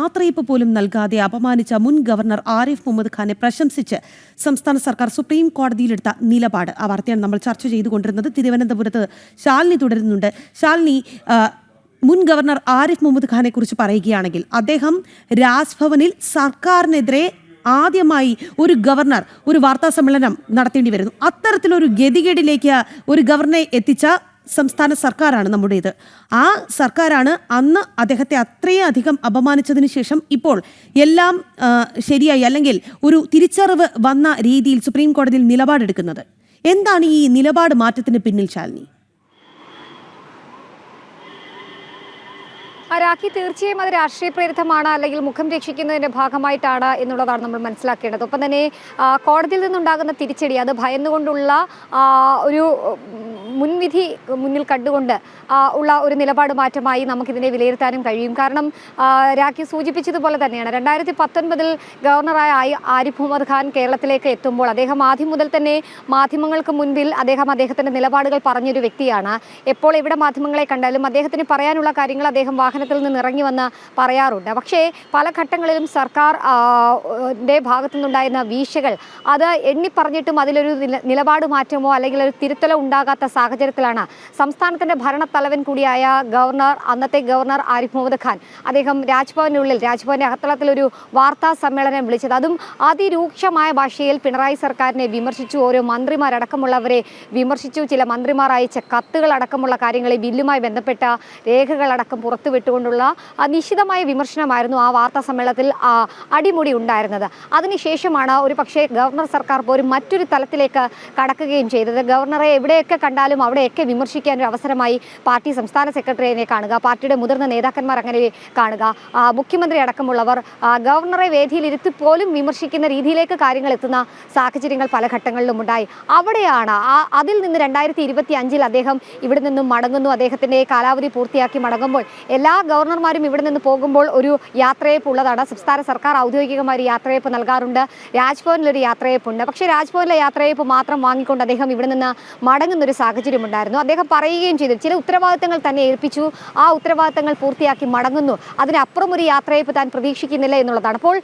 യാത്രയപ്പ് പോലും നൽകാതെ അപമാനിച്ച മുൻ ഗവർണർ ആരിഫ് മുഹമ്മദ് ഖാനെ പ്രശംസിച്ച് സംസ്ഥാന സർക്കാർ സുപ്രീം കോടതിയിലെടുത്ത നിലപാട്, ആ വാർത്തയാണ് നമ്മൾ ചർച്ച ചെയ്തുകൊണ്ടിരുന്നത്. തിരുവനന്തപുരത്ത് ശാലിനി തുടരുന്നുണ്ട്. ശാലിനി, മുൻ ഗവർണർ ആരിഫ് മുഹമ്മദ് ഖാനെ കുറിച്ച് പറയുകയാണെങ്കിൽ അദ്ദേഹം രാജ്ഭവനിൽ സർക്കാരിനെതിരെ ആദ്യമായി ഒരു ഗവർണർ ഒരു വാർത്താ സമ്മേളനം നടത്തേണ്ടി വരുന്നു. അത്തരത്തിലൊരു ഗതികേടിലേക്ക് ഒരു ഗവർണറെ എത്തിച്ച സംസ്ഥാന സർക്കാരാണ് നമ്മുടേത്. ആ സർക്കാരാണ് അന്ന് അദ്ദേഹത്തെ അത്രയധികം അപമാനിച്ചതിന് ശേഷം ഇപ്പോൾ എല്ലാം ശരിയായി, അല്ലെങ്കിൽ ഒരു തിരിച്ചറിവ് വന്ന രീതിയിൽ സുപ്രീം കോടതിയിൽ നിലപാടെടുക്കുന്നത്. എന്താണ് ഈ നിലപാട് മാറ്റത്തിന് പിന്നിൽ, ശാലിനി? രാഖി, തീർച്ചയായും അത് രാഷ്ട്രീയ പ്രേരിതമാണ്, അല്ലെങ്കിൽ മുഖം രക്ഷിക്കുന്നതിന്റെ ഭാഗമായിട്ടാണ് എന്നുള്ളതാണ് നമ്മൾ മനസ്സിലാക്കേണ്ടത്. ഒപ്പം തന്നെ കോടതിയിൽ നിന്നുണ്ടാകുന്ന തിരിച്ചടി അത് ഭയന്നുകൊണ്ടുള്ള ഒരു മുൻവിധി മുന്നിൽ കണ്ടുകൊണ്ട് ഉള്ള ഒരു നിലപാട് മാറ്റമായി നമുക്കിതിനെ വിലയിരുത്താനും കഴിയും. കാരണം രാഖി സൂചിപ്പിച്ചതുപോലെ തന്നെയാണ് 2019 ഗവർണറായ ആരിഫ് മുഹമ്മദ് ഖാൻ കേരളത്തിലേക്ക് എത്തുമ്പോൾ അദ്ദേഹം ആദ്യം മുതൽ തന്നെ മാധ്യമങ്ങൾക്ക് മുൻപിൽ അദ്ദേഹത്തിൻ്റെ നിലപാടുകൾ പറഞ്ഞൊരു വ്യക്തിയാണ്. എപ്പോൾ എവിടെ മാധ്യമങ്ങളെ കണ്ടാലും അദ്ദേഹത്തിന് പറയാനുള്ള കാര്യങ്ങൾ അദ്ദേഹം വാഹനത്തിൽ നിന്ന് ഇറങ്ങി വന്ന് പറയാറുണ്ട്. പക്ഷേ പല ഘട്ടങ്ങളിലും സർക്കാർ ഭാഗത്തു നിന്നുണ്ടായിരുന്ന വീഴ്ചകൾ അത് എണ്ണിപ്പറഞ്ഞിട്ടും അതിലൊരു നിലപാട് മാറ്റമോ അല്ലെങ്കിൽ ഒരു തിരുത്തലോ ഉണ്ടാകാത്ത സാഹചര്യത്തിലാണ് സംസ്ഥാനത്തിൻ്റെ ഭരണത്തലവൻ കൂടിയായ അന്നത്തെ ഗവർണർ ആരിഫ് മുഹമ്മദ് ഖാൻ അദ്ദേഹം രാജ്ഭവന്റെ അകത്തളത്തിലൊരു വാർത്താ സമ്മേളനം വിളിച്ചത്. അതും അതിരൂക്ഷമായ ഭാഷയിൽ പിണറായി സർക്കാരിനെ വിമർശിച്ചു, ഓരോ മന്ത്രിമാരടക്കമുള്ളവരെ വിമർശിച്ചു. ചില മന്ത്രിമാർ അയച്ച കത്തുകൾ അടക്കമുള്ള കാര്യങ്ങളെ ബില്ലുമായി ബന്ധപ്പെട്ട രേഖകളടക്കം പുറത്തുവിട്ടുകൊണ്ടുള്ള നിശിതമായ വിമർശനമായിരുന്നു ആ വാർത്താ സമ്മേളനത്തിൽ അടിമുടി ഉണ്ടായിരുന്നത്. അതിനുശേഷമാണ് ഒരു പക്ഷേ ഗവർണർ സർക്കാർ പോലും മറ്റൊരു തലത്തിലേക്ക് കടക്കുകയും ചെയ്തത്. ഗവർണറെ എവിടെയൊക്കെ കണ്ടാലും അവിടെയൊക്കെ വിമർശിക്കാൻ ഒരു അവസരമായി പാർട്ടി സംസ്ഥാന സെക്രട്ടറിയെ കാണുക, പാർട്ടിയുടെ മുതിർന്ന നേതാക്കന്മാർ അങ്ങനെ കാണുക, മുഖ്യമന്ത്രി അടക്കമുള്ളവർ ഗവർണറെ വേദിയിൽ ഇരുത്തി പോലും വിമർശിക്കുന്ന രീതിയിലേക്ക് കാര്യങ്ങൾ എത്തുന്ന സാഹചര്യങ്ങൾ പല ഘട്ടങ്ങളിലും ഉണ്ടായി. അവിടെയാണ് അതിൽ നിന്ന് 2025 അദ്ദേഹം ഇവിടെ നിന്നും മടങ്ങുന്നു. അദ്ദേഹത്തിൻ്റെ കാലാവധി പൂർത്തിയാക്കി മടങ്ങുമ്പോൾ എല്ലാ ഗവർണർമാരും ഇവിടെ നിന്ന് പോകുമ്പോൾ ഒരു യാത്രയയപ്പ് ഉള്ളതാണ്. സംസ്ഥാന സർക്കാർ ഔദ്യോഗികമായി യാത്രയയപ്പ് നൽകാറുണ്ട്. രാജ്ഭവനിലൊരു യാത്രയയപ്പുണ്ട്. പക്ഷേ രാജ്ഭവനിലെ യാത്രയയപ്പ് മാത്രം വാങ്ങിക്കൊണ്ട് അദ്ദേഹം ഇവിടെ നിന്ന് മടങ്ങുന്നൊരു സാഹചര്യം ഉണ്ടായിരുന്നു. അദ്ദേഹം പറയുകയും ചെയ്തു, ചില ഉത്തരവാദിത്തങ്ങൾ തന്നെ ഏൽപ്പിച്ചു, ആ ഉത്തരവാദിത്തങ്ങൾ പൂർത്തിയാക്കി മടങ്ങുന്നു, അതിനപ്പുറം ഒരു യാത്രയയപ്പ് താൻ പ്രതീക്ഷിക്കുന്നില്ല എന്നുള്ളതാണ്. അപ്പോൾ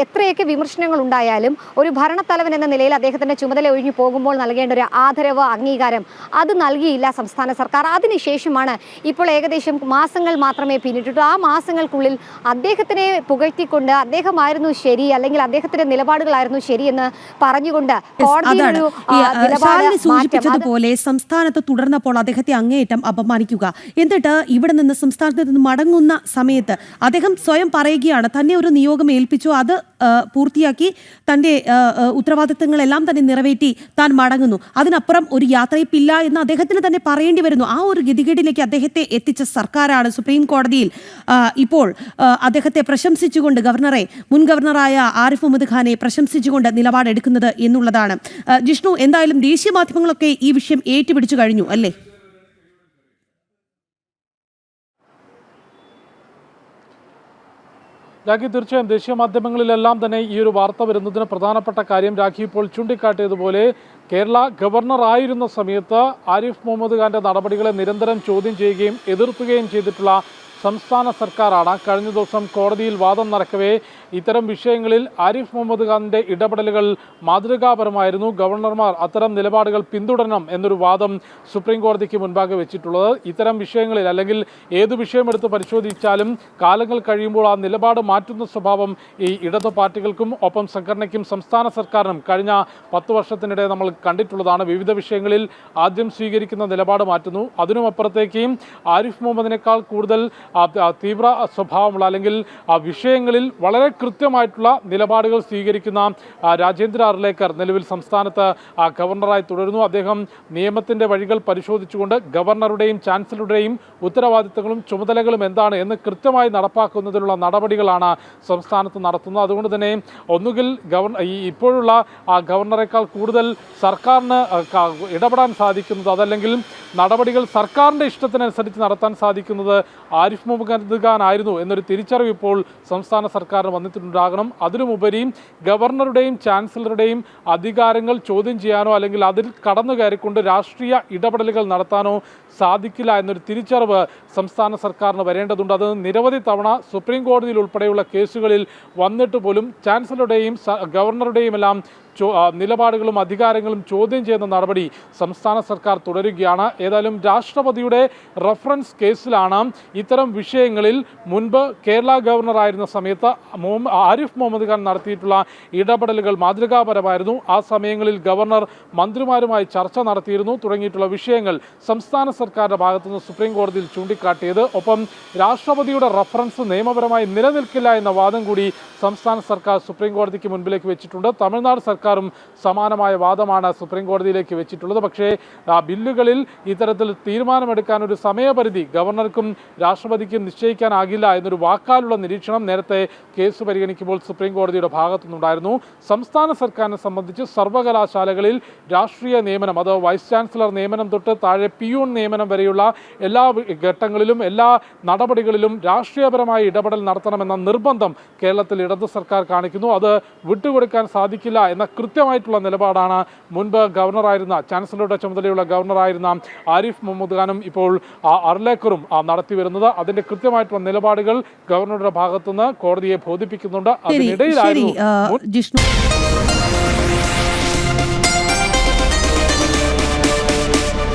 എത്രയൊക്കെ വിമർശനങ്ങൾ ഉണ്ടായാലും ഒരു ഭരണത്തലവൻ എന്ന നിലയിൽ അദ്ദേഹത്തിൻ്റെ ചുമതല ഒഴിഞ്ഞു പോകുമ്പോൾ നൽകേണ്ട ഒരു ആദരവ്, അംഗീകാരം അത് നൽകിയില്ല സംസ്ഥാന സർക്കാർ. അതിനുശേഷമാണ് ഇപ്പോൾ ഏകദേശം മാസങ്ങൾ മാത്രമേ പിന്നിട്ടിട്ടു. ആ മാസങ്ങൾക്കുള്ളിൽ അദ്ദേഹത്തിനെ പുകഴ്ത്തിക്കൊണ്ട് അദ്ദേഹമായിരുന്നു ശരി, അല്ലെങ്കിൽ അദ്ദേഹത്തിന്റെ നിലപാടുകളായിരുന്നു ശരിയെന്ന് പറഞ്ഞുകൊണ്ട് കോടതിയിലൊരു സൂചിപ്പിച്ചതുപോലെ സംസ്ഥാനത്ത് തുടർന്നപ്പോൾ അദ്ദേഹത്തെ അങ്ങേയറ്റം അപമാനിക്കുക, എന്നിട്ട് ഇവിടെ നിന്ന് സംസ്ഥാനത്ത് നിന്ന് മടങ്ങുന്ന സമയത്ത് അദ്ദേഹം സ്വയം പറയുകയാണ് തന്നെ ഒരു നിയോഗം ഏൽപ്പിച്ചു, അത് പൂർത്തിയാക്കി തൻ്റെ ഉത്തരവാദിത്തങ്ങളെല്ലാം തന്നെ നിറവേറ്റി താൻ മടങ്ങുന്നു, അതിനപ്പുറം ഒരു യാത്രയിപ്പില്ല എന്ന് അദ്ദേഹത്തിന് തന്നെ പറയേണ്ടി വരുന്നു. ആ ഒരു ഗതികേടിലേക്ക് അദ്ദേഹത്തെ എത്തിച്ച സർക്കാരാണ് സുപ്രീം കോടതിയിൽ ഇപ്പോൾ അദ്ദേഹത്തെ പ്രശംസിച്ചുകൊണ്ട് മുൻ ഗവർണറായ ആരിഫ് മുഹമ്മദ് ഖാനെ പ്രശംസിച്ചുകൊണ്ട് നിലപാടെടുക്കുന്നത് എന്നുള്ളതാണ്. ജിഷ്ണു, എന്തായാലും ദേശീയ മാധ്യമങ്ങളൊക്കെ ഈ വിഷയം ഏറ്റുപിടിച്ചു കഴിഞ്ഞു അല്ലേ? രാഖി, തീർച്ചയായും ദേശീയ മാധ്യമങ്ങളിലെല്ലാം തന്നെ ഈ ഒരു വാർത്ത വരുന്നതിന് പ്രധാനപ്പെട്ട കാര്യം രാഖി ഇപ്പോൾ ചൂണ്ടിക്കാട്ടിയതുപോലെ കേരള ഗവർണർ ആയിരുന്ന സമയത്ത് ആരിഫ് മുഹമ്മദ് ഖാൻ്റെ നടപടികളെ നിരന്തരം ചോദ്യം ചെയ്യുകയും എതിർക്കുകയും ചെയ്തിട്ടുള്ള സംസ്ഥാന സർക്കാരാണ്. കഴിഞ്ഞ ദിവസം കോടതിയിൽ വാദം നടക്കവേ ഇത്തരം വിഷയങ്ങളിൽ ആരിഫ് മുഹമ്മദ് ഖാൻ്റെ ഇടപെടലുകൾ മാതൃകാപരമായിരുന്നു, ഗവർണർമാർ അത്തരം നിലപാടുകൾ പിന്തുടരണം എന്നൊരു വാദം സുപ്രീം കോടതിക്ക് മുൻപാകെ വെച്ചിട്ടുള്ളത്. ഇത്തരം വിഷയങ്ങളിൽ അല്ലെങ്കിൽ ഏത് വിഷയമെടുത്ത് പരിശോധിച്ചാലും കാലങ്ങൾ കഴിയുമ്പോൾ ആ നിലപാട് മാറ്റുന്ന സ്വഭാവം ഈ ഇടതു പാർട്ടികൾക്കും ഒപ്പം സംഘടനയ്ക്കും സംസ്ഥാന സർക്കാരിനും കഴിഞ്ഞ 10 വർഷത്തിനിടെ നമ്മൾ കണ്ടിട്ടുള്ളതാണ്. വിവിധ വിഷയങ്ങളിൽ ആദ്യം സ്വീകരിക്കുന്ന നിലപാട് മാറ്റുന്നു, അതിനുമപ്പുറത്തേക്കും ആരിഫ് മുഹമ്മദിനേക്കാൾ കൂടുതൽ തീവ്ര സ്വഭാവമുള്ള അല്ലെങ്കിൽ വിഷയങ്ങളിൽ വളരെ കൃത്യമായിട്ടുള്ള നിലപാടുകൾ സ്വീകരിക്കുന്ന രാജേന്ദ്ര അർലേക്കർ നിലവിൽ സംസ്ഥാനത്ത് ഗവർണറായി തുടരുന്നു. അദ്ദേഹം നിയമത്തിൻ്റെ വഴികൾ പരിശോധിച്ചുകൊണ്ട് ഗവർണറുടെയും ചാൻസലറുടെയും ഉത്തരവാദിത്തങ്ങളും ചുമതലകളും എന്താണ് എന്ന് കൃത്യമായി നടപ്പാക്കുന്നതിനുള്ള നടപടികളാണ് സംസ്ഥാനത്ത് നടത്തുന്നത്. അതുകൊണ്ട് തന്നെ ഒന്നുകിൽ ഇപ്പോഴുള്ള ഗവർണറേക്കാൾ കൂടുതൽ സർക്കാരിന് ഇടപെടാൻ സാധിക്കുന്നത്, അതല്ലെങ്കിൽ നടപടികൾ സർക്കാരിൻ്റെ ഇഷ്ടത്തിനനുസരിച്ച് നടത്താൻ സാധിക്കുന്നത് ആരിഫ് ആരിഫ് മുഹമ്മദ് ഖാൻ ആയിരുന്നു എന്നൊരു തിരിച്ചറിവ് ഇപ്പോൾ സംസ്ഥാന സർക്കാരിന് വന്നിട്ടുണ്ടാകണം. അതിനുമുപരി ഗവർണറുടെയും ചാൻസലറുടെയും അധികാരങ്ങൾ ചോദ്യം ചെയ്യാനോ അല്ലെങ്കിൽ അതിൽ കടന്നു കയറിക്കൊണ്ട് രാഷ്ട്രീയ ഇടപെടലുകൾ നടത്താനോ സാധിക്കില്ല എന്നൊരു തിരിച്ചറിവ് സംസ്ഥാന സർക്കാരിന് വരേണ്ടതുണ്ട്. അത് നിരവധി തവണ സുപ്രീം കോടതിയിൽ ഉൾപ്പെടെയുള്ള കേസുകളിൽ വന്നിട്ട് പോലും ചാൻസലറുടെയും ഗവർണറുടെയും എല്ലാം നിലപാടുകളും അധികാരങ്ങളും ചോദ്യം ചെയ്യുന്ന നടപടി സംസ്ഥാന സർക്കാർ തുടരുകയാണ്. ഏതായാലും രാഷ്ട്രപതിയുടെ റഫറൻസ് കേസിലാണ് ഇത്തരം വിഷയങ്ങളിൽ മുൻപ് കേരള ഗവർണറായിരുന്ന സമയത്ത് ആരിഫ് മുഹമ്മദ് ഖാൻ നടത്തിയിട്ടുള്ള ഇടപെടലുകൾ മാതൃകാപരമായിരുന്നു. ആ സമയങ്ങളിൽ ഗവർണർ മന്ത്രിമാരുമായി ചർച്ച നടത്തിയിരുന്നു തുടങ്ങിയിട്ടുള്ള വിഷയങ്ങൾ സംസ്ഥാന സർക്കാരിന്റെ ഭാഗത്തുനിന്ന് സുപ്രീം കോടതിയിൽ ചൂണ്ടിക്കാട്ടിയത്. ഒപ്പം രാഷ്ട്രപതിയുടെ റഫറൻസ് നിയമപരമായി നിലനിൽക്കില്ല എന്ന വാദം കൂടി സംസ്ഥാന സർക്കാർ സുപ്രീം കോടതിക്ക് മുൻപിലേക്ക് വെച്ചിട്ടുണ്ട്. തമിഴ്നാട് സർക്കാരും സമാനമായ വാദമാണ് സുപ്രീം കോടതിയിലേക്ക് വെച്ചിട്ടുള്ളത്. പക്ഷേ ബില്ലുകളിൽ ഇത്തരത്തിൽ തീരുമാനമെടുക്കാൻ ഒരു സമയപരിധി ഗവർണർക്കും രാഷ്ട്രപതിക്കും നിശ്ചയിക്കാനാകില്ല എന്നൊരു വാക്കാലുള്ള നിരീക്ഷണം നേരത്തെ കേസ് പരിഗണിക്കുമ്പോൾ സുപ്രീം കോടതിയുടെ ഭാഗത്തുനിന്നുണ്ടായിരുന്നു. സംസ്ഥാന സർക്കാരിനെ സംബന്ധിച്ച് സർവകലാശാലകളിൽ രാഷ്ട്രീയ നിയമനം, അത് വൈസ് ചാൻസലർ നിയമനം തൊട്ട് താഴെ പിയൂൺ നിയമനം വരെയുള്ള എല്ലാ ഘട്ടങ്ങളിലും എല്ലാ നടപടികളിലും രാഷ്ട്രീയപരമായ ഇടപെടൽ നടത്തണമെന്ന നിർബന്ധം കേരളത്തിൽ ഇടത് സർക്കാർ കാണിക്കുന്നു. അത് വിട്ടുകൊടുക്കാൻ സാധിക്കില്ല എന്ന കൃത്യമായിട്ടുള്ള നിലപാടാണ് മുൻപ് ഗവർണറായിരുന്ന ചാൻസലറുടെ ചുമതലയുള്ള ഗവർണറായിരുന്ന ആരിഫ് മുഹമ്മദ് ഖാനും ഇപ്പോൾ അർലേക്കറും നടത്തി വരുന്നത്. അതിന്റെ കൃത്യമായിട്ടുള്ള നിലപാടുകൾ ഗവർണറുടെ ഭാഗത്തുനിന്ന് കോടതിയെ ബോധിപ്പിക്കുന്നുണ്ട്. അതിനിടയിലായിരുന്നു ജിഷ്ണു.